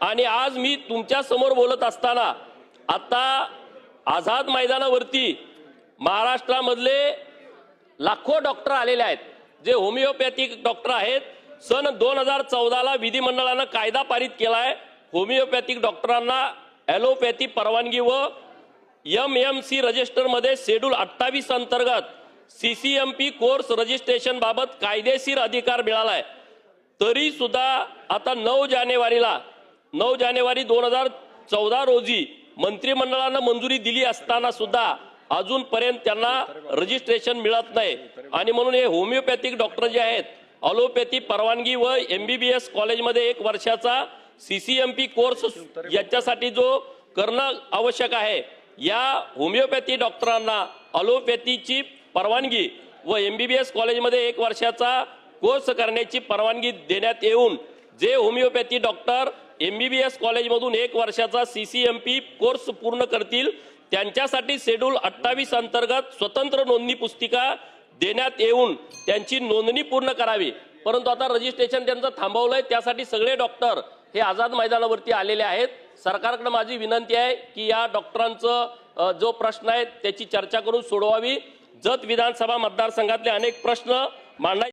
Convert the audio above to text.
आणि आज मी तुमच्या समोर बोलत असताना आता आझाद मैदानावरती महाराष्ट्रामधले लाखो डॉक्टर आलेले आहेत, जे होमिओपॅथिक डॉक्टर आहेत। सन 2014ला विधिमंडळानं कायदा पारित केलाय, होमिओपॅथिक डॉक्टरांना ॲलोपॅथी परवानगी व MMC रजिस्टर मध्ये शेड्यूल 28 अंतर्गत CCMP कोर्स रजिस्ट्रेशन बाबत कायदेशीर अधिकार मिळालाय। तरी सुद्धा आता 9 जानेवारी 2014 रोजी मंत्रिमंडळानं मंजुरी दिली असताना सुद्धा अजूनपर्यंत त्यांना रजिस्ट्रेशन मिळत नाही। आणि म्हणून हे होमिओपॅथिक डॉक्टर जे आहेत, ॲलोपॅथी परवानगी व MBBS कॉलेजमध्ये 1 वर्षाचा CCMP कोर्स याच्यासाठी जो करणं आवश्यक आहे, या होमिओपॅथी डॉक्टरांना ॲलोपॅथीची परवानगी व MBBS कॉलेजमध्ये 1 वर्षाचा कोर्स करण्याची परवानगी देण्यात येऊन जे होमिओपॅथी डॉक्टर MBBS कॉलेजमधून 1 वर्षाचा CCMP कोर्स पूर्ण करतील त्यांच्यासाठी शेड्यूल 28 अंतर्गत स्वतंत्र नोंदणी पुस्तिका देण्यात येऊन त्यांची नोंदणी पूर्ण करावी। परंतु आता रजिस्ट्रेशन त्यांचं थांबवलंय, त्यासाठी सगळे डॉक्टर हे आझाद मैदानावरती आलेले आहेत। सरकारकडे माझी विनंती आहे की या डॉक्टरांचं जो प्रश्न आहे त्याची चर्चा करून सोडवावी। जत विधानसभा मतदारसंघातले अनेक प्रश्न मांडायचे